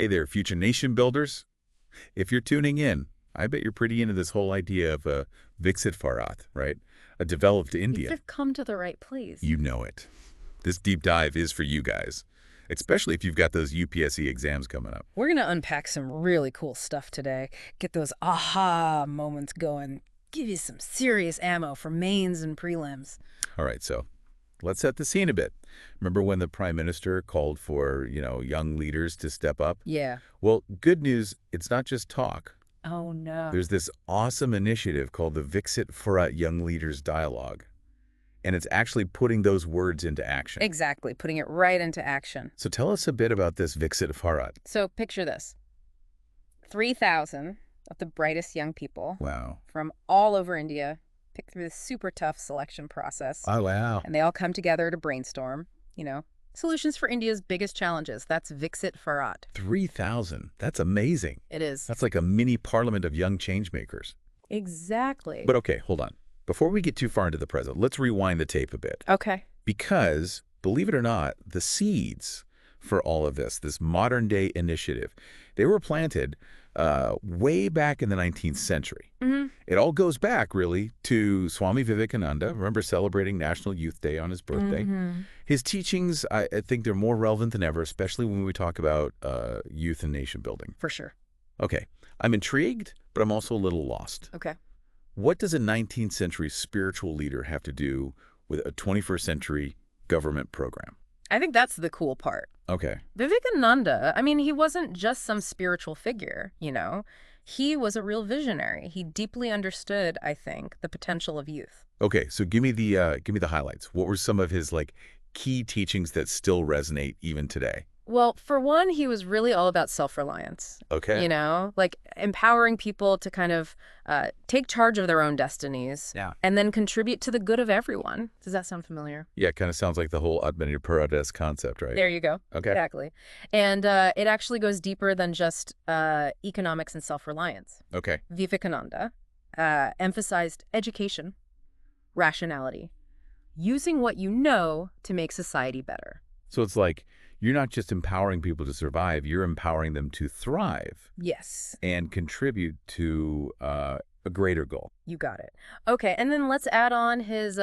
Hey there, future nation builders. If you're tuning in, I bet you're pretty into this whole idea of a Viksit Bharat, right? A developed India. You've come to the right place. You know it. This deep dive is for you guys, especially if you've got those UPSC exams coming up. We're going to unpack some really cool stuff today. Get those aha moments going. Give you some serious ammo for mains and prelims. All right, so let's set the scene a bit. Remember when the Prime Minister called for, young leaders to step up? Yeah. Well, good news, it's not just talk. Oh, no. There's this awesome initiative called the Viksit Bharat Young Leaders Dialogue. And it's actually putting those words into action. Exactly. Putting it right into action. So tell us a bit about this Viksit Bharat. So picture this. 3,000 of the brightest young people Wow. from all over India picked through this super tough selection process. Oh, wow. And they all come together to brainstorm, solutions for India's biggest challenges. That's Viksit Bharat. 3,000. That's amazing. It is. That's like a mini parliament of young change makers. Exactly. But okay, hold on. Before we get too far into the present, let's rewind the tape a bit. Okay. Because, believe it or not, the seeds for all of this modern-day initiative, they were planted way back in the 19th century. Mm-hmm. It all goes back, really, to Swami Vivekananda. Remember celebrating National Youth Day on his birthday? Mm-hmm. His teachings, I think they're more relevant than ever, especially when we talk about youth and nation building. For sure. Okay, I'm intrigued, but I'm also a little lost. Okay. What does a 19th century spiritual leader have to do with a 21st century government program? I think that's the cool part. Okay. Vivekananda, he wasn't just some spiritual figure, He was a real visionary. He deeply understood, I think, the potential of youth. Okay, so give me the highlights. What were some of his key teachings that still resonate even today? Well, for one, he was really all about self-reliance. Okay. Empowering people to kind of take charge of their own destinies. Yeah. And then contribute to the good of everyone. Does that sound familiar? Yeah, it kind of sounds like the whole Atmani Paradas concept, right? There you go. Okay. Exactly. And it actually goes deeper than just economics and self-reliance. Okay. Vivekananda emphasized education, rationality, using what you know to make society better. So it's like you're not just empowering people to survive, you're empowering them to thrive. Yes. And contribute to a greater goal. You got it. Okay, and then let's add on his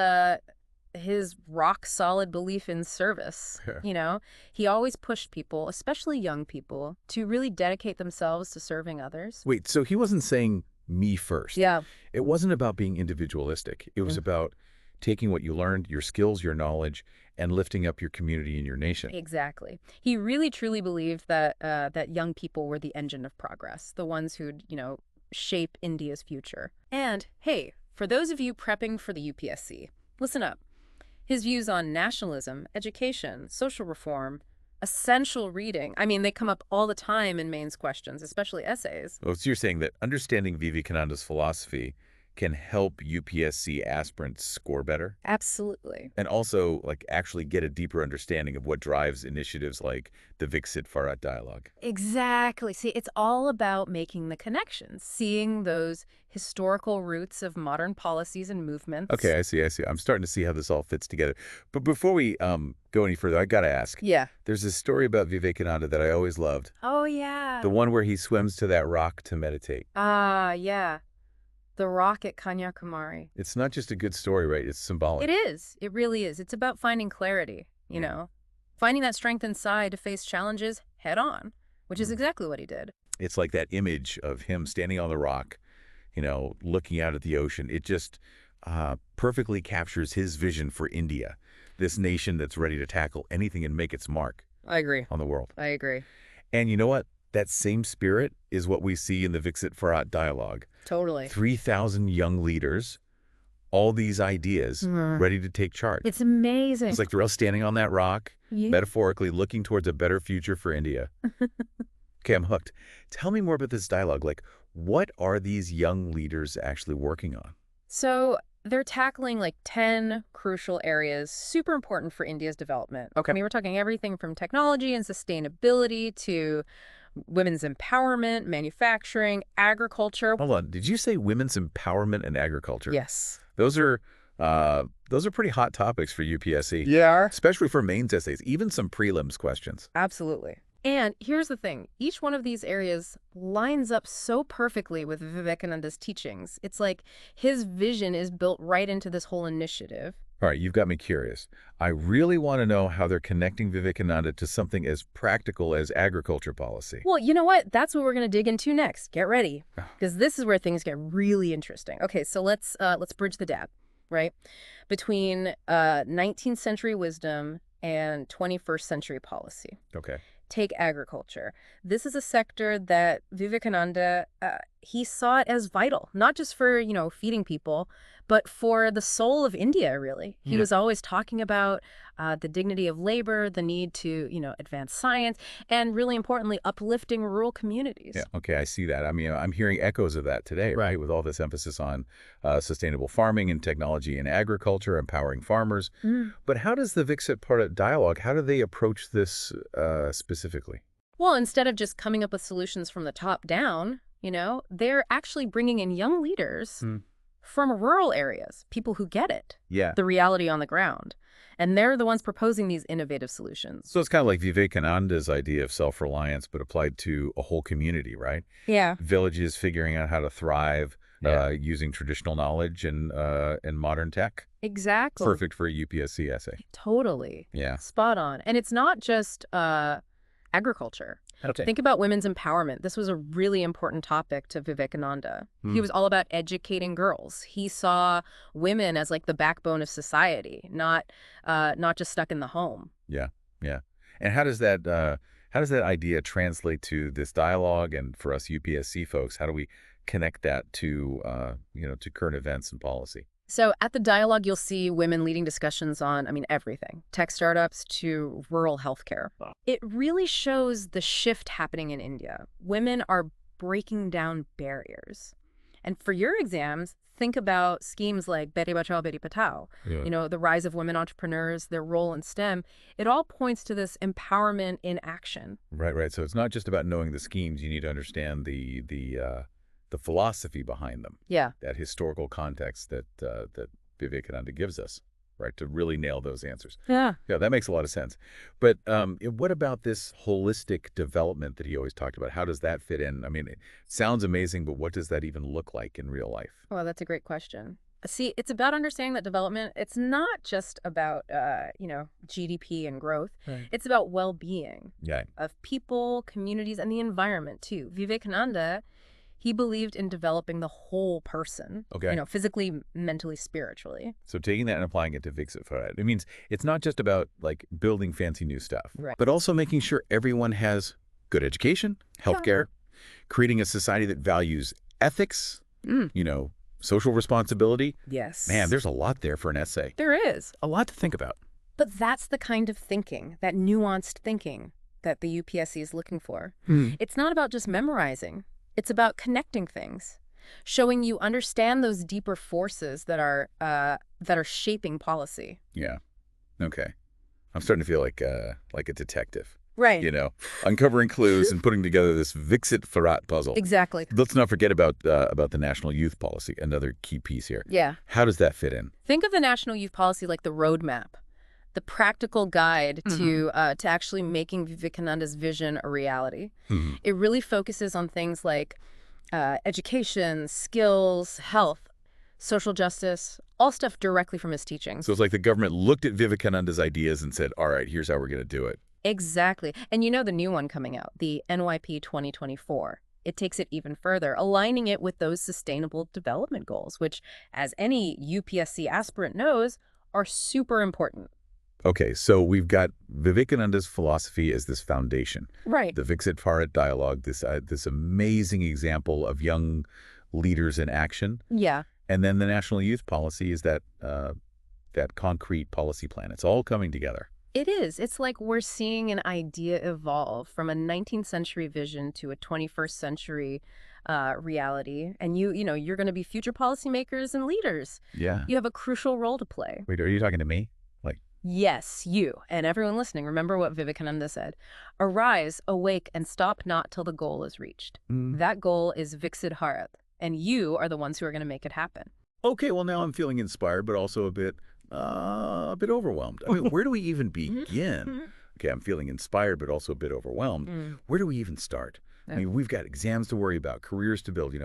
rock-solid belief in service. Yeah. He always pushed people, especially young people, to really dedicate themselves to serving others. Wait, so he wasn't saying me first. Yeah. It wasn't about being individualistic. It was about taking what you learned, your skills, your knowledge, and lifting up your community and your nation. Exactly. He really, truly believed that that young people were the engine of progress, the ones who'd, shape India's future. And, hey, for those of you prepping for the UPSC, listen up. His views on nationalism, education, social reform, essential reading. They come up all the time in mains questions, especially essays. Oh, so you're saying that understanding Vivekananda's philosophy can help UPSC aspirants score better? Absolutely. And also, actually get a deeper understanding of what drives initiatives like the Viksit Bharat Dialogue. Exactly. See, it's all about making the connections, seeing those historical roots of modern policies and movements. Okay, I see. I'm starting to see how this all fits together. But before we go any further, I got to ask. Yeah. There's this story about Vivekananda that I always loved. Oh, yeah. The one where he swims to that rock to meditate. Ah, yeah. The rock at Kanyakumari. It's not just a good story, right? It's symbolic. It is. It really is. It's about finding clarity, finding that strength inside to face challenges head on, which is exactly what he did. It's like that image of him standing on the rock, looking out at the ocean. It just perfectly captures his vision for India, this nation that's ready to tackle anything and make its mark. I agree. On the world. I agree. And you know what? That same spirit is what we see in the Viksit Bharat Dialogue. Totally. 3,000 young leaders, all these ideas, ready to take charge. It's amazing. It's like they're all standing on that rock, metaphorically looking towards a better future for India. Okay, I'm hooked. Tell me more about this dialogue. What are these young leaders actually working on? So they're tackling 10 crucial areas, super important for India's development. Okay. We're talking everything from technology and sustainability to women's empowerment, manufacturing, agriculture. Hold on. Did you say women's empowerment and agriculture? Yes. Those are pretty hot topics for UPSC. Yeah. Especially for mains essays, even some prelims questions. Absolutely. And here's the thing. Each one of these areas lines up so perfectly with Vivekananda's teachings. It's like his vision is built right into this whole initiative. All right, you've got me curious. I really want to know how they're connecting Vivekananda to something as practical as agriculture policy. Well, you know what? That's what we're going to dig into next. Get ready, because this is where things get really interesting. Okay, so let's bridge the gap, right? Between 19th century wisdom and 21st century policy. Okay. Take agriculture. This is a sector that Vivekananda, he saw it as vital, not just for, feeding people, but for the soul of India, really. He was always talking about the dignity of labor, the need to, advance science, and really importantly, uplifting rural communities. Yeah, okay, I see that. I mean, I'm hearing echoes of that today, right? With all this emphasis on sustainable farming and technology in agriculture, empowering farmers. But how does the Viksit Bharat dialogue, how do they approach this specifically? Well, instead of just coming up with solutions from the top down, they're actually bringing in young leaders from rural areas, people who get it, Yeah. the reality on the ground. And they're the ones proposing these innovative solutions. So it's kind of like Vivekananda's idea of self-reliance, but applied to a whole community, right? Yeah. Villages figuring out how to thrive using traditional knowledge and modern tech. Exactly. Perfect for a UPSC essay. Totally. Yeah. Spot on. And it's not just agriculture. Okay. Think about women's empowerment. This was a really important topic to Vivekananda. He was all about educating girls. He saw women as like the backbone of society, not just stuck in the home. Yeah, yeah. And how does that idea translate to this dialogue? And for us UPSC folks, how do we connect that to to current events and policy? So at the dialogue, you'll see women leading discussions on, everything, tech startups to rural healthcare. It really shows the shift happening in India. Women are breaking down barriers. And for your exams, think about schemes like Beti Bachao, Beti Patao, the rise of women entrepreneurs, their role in STEM. It all points to this empowerment in action. Right. So it's not just about knowing the schemes. You need to understand the philosophy behind them. Yeah. That historical context that Vivekananda gives us, right, to really nail those answers. Yeah. Yeah, that makes a lot of sense. But what about this holistic development that he always talked about? How does that fit in? I mean, it sounds amazing, but what does that even look like in real life? Well, that's a great question. See, it's about understanding that development, it's not just about, GDP and growth. Right. It's about well-being Yeah. of people, communities, and the environment, too. Vivekananda, he believed in developing the whole person, Okay. Physically, mentally, spiritually. So taking that and applying it to Viksit Bharat, it means it's not just about like building fancy new stuff, Right. but also making sure everyone has good education, healthcare, creating a society that values ethics, social responsibility. Yes. Man, there's a lot there for an essay. There is. A lot to think about. But that's the kind of thinking, that nuanced thinking that the UPSC is looking for. It's not about just memorizing. It's about connecting things, showing you understand those deeper forces that are shaping policy. Yeah. Okay. I'm starting to feel like a detective. Right. Uncovering clues and putting together this Viksit Bharat puzzle. Exactly. Let's not forget about the national youth policy, another key piece here. Yeah. How does that fit in? Think of the national youth policy like the roadmap, the practical guide to actually making Vivekananda's vision a reality. It really focuses on things like education, skills, health, social justice, all stuff directly from his teachings. So it's like the government looked at Vivekananda's ideas and said, all right, here's how we're going to do it. Exactly. And the new one coming out, the NYP 2024. It takes it even further, aligning it with those sustainable development goals, which, as any UPSC aspirant knows, are super important. Okay, so we've got Vivekananda's philosophy as this foundation. Right. The Viksit Bharat dialogue, this amazing example of young leaders in action. Yeah. And then the national youth policy is that concrete policy plan. It's all coming together. It is. It's like we're seeing an idea evolve from a 19th century vision to a 21st century reality. And you're going to be future policymakers and leaders. Yeah. You have a crucial role to play. Wait, are you talking to me? Yes, you. And everyone listening, remember what Vivekananda said. Arise, awake, and stop not till the goal is reached. That goal is Viksit Bharat. And you are the ones who are going to make it happen. Okay, well, now I'm feeling inspired, but also a bit overwhelmed. I mean, where do we even begin? okay, I'm feeling inspired but also a bit overwhelmed. Mm. Where do we even start? I Yeah. mean, we've got exams to worry about, careers to build,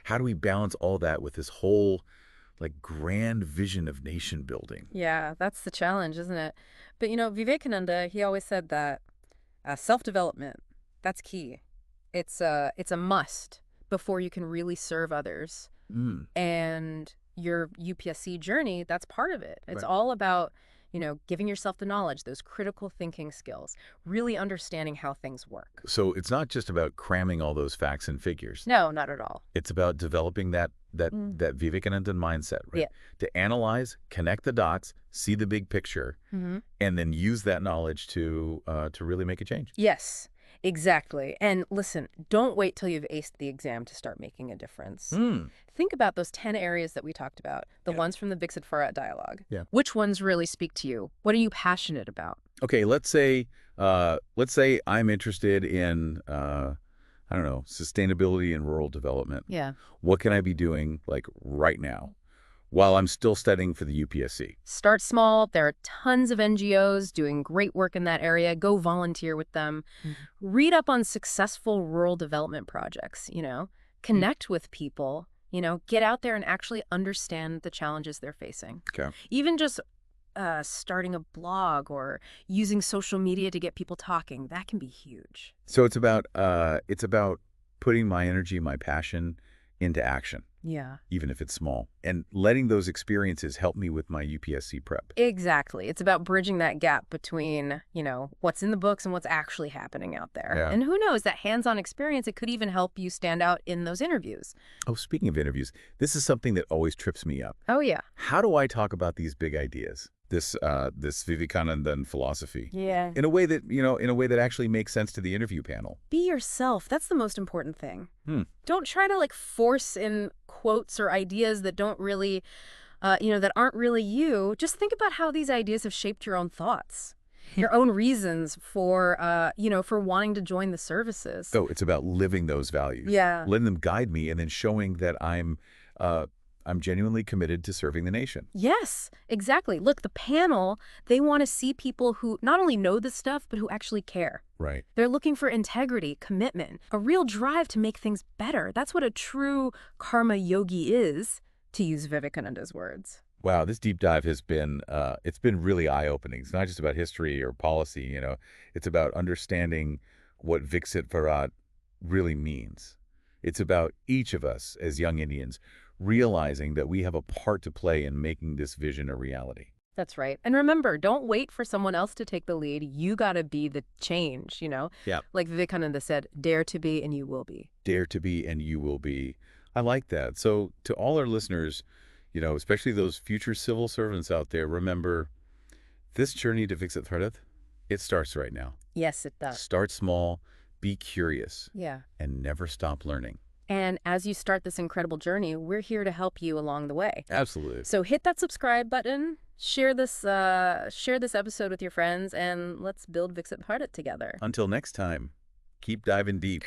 How do we balance all that with this whole like grand vision of nation building? Yeah, that's the challenge, isn't it? But Vivekananda, he always said that self-development, that's key. It's a must before you can really serve others. Mm, And your UPSC journey, that's part of it. It's right. all about, giving yourself the knowledge, those critical thinking skills, really understanding how things work. So it's not just about cramming all those facts and figures. No, not at all. It's about developing Mm. that Vivekananda mindset, right? Yeah. To analyze, connect the dots, see the big picture, Hmm. and then use that knowledge to really make a change. Yes, exactly. And listen, don't wait till you've aced the exam to start making a difference. Hmm. Think about those 10 areas that we talked about, the Yeah. ones from the Viksit Bharat dialogue. Yeah. Which ones really speak to you? What are you passionate about? Okay, let's say I'm interested in I don't know, sustainability and rural development. Yeah. What can I be doing like right now while I'm still studying for the UPSC? Start small. There are tons of NGOs doing great work in that area. Go volunteer with them. Mhm. Read up on successful rural development projects, connect with people, get out there and actually understand the challenges they're facing. Okay. Even just starting a blog or using social media to get people talking, that can be huge. So it's about putting my energy, my passion into action, Yeah. even if it's small, and letting those experiences help me with my UPSC prep. Exactly. It's about bridging that gap between, what's in the books and what's actually happening out there. Yeah. And who knows, that hands-on experience, it could even help you stand out in those interviews. Oh, speaking of interviews, this is something that always trips me up. Oh, yeah. How do I talk about these big ideas, this Vivekanandan philosophy, Yeah. in a way that actually makes sense to the interview panel? Be yourself. That's the most important thing. Hmm. Don't try to force in quotes or ideas that don't really, that aren't really you. Just think about how these ideas have shaped your own thoughts, your own reasons for wanting to join the services. So it's about living those values, Yeah. letting them guide me, and then showing that I'm genuinely committed to serving the nation. Yes, exactly. Look, the panel, they want to see people who not only know this stuff, but who actually care. Right. They're looking for integrity, commitment, a real drive to make things better. That's what a true karma yogi is, to use Vivekananda's words. Wow, this deep dive has been it's been really eye-opening. It's not just about history or policy, It's about understanding what Viksit Bharat really means. It's about each of us as young Indians realizing that we have a part to play in making this vision a reality. That's right. And remember, don't wait for someone else to take the lead. You got to be the change. Yeah. Like Vivekananda said, dare to be and you will be. Dare to be and you will be. I like that. So to all our listeners, especially those future civil servants out there, remember this journey to Viksit Bharat, it starts right now. Yes, it does. Start small, be curious, Yeah. and never stop learning. And as you start this incredible journey, we're here to help you along the way. Absolutely. So hit that subscribe button, share this episode with your friends, and let's build Viksit Bharat together. Until next time, keep diving deep.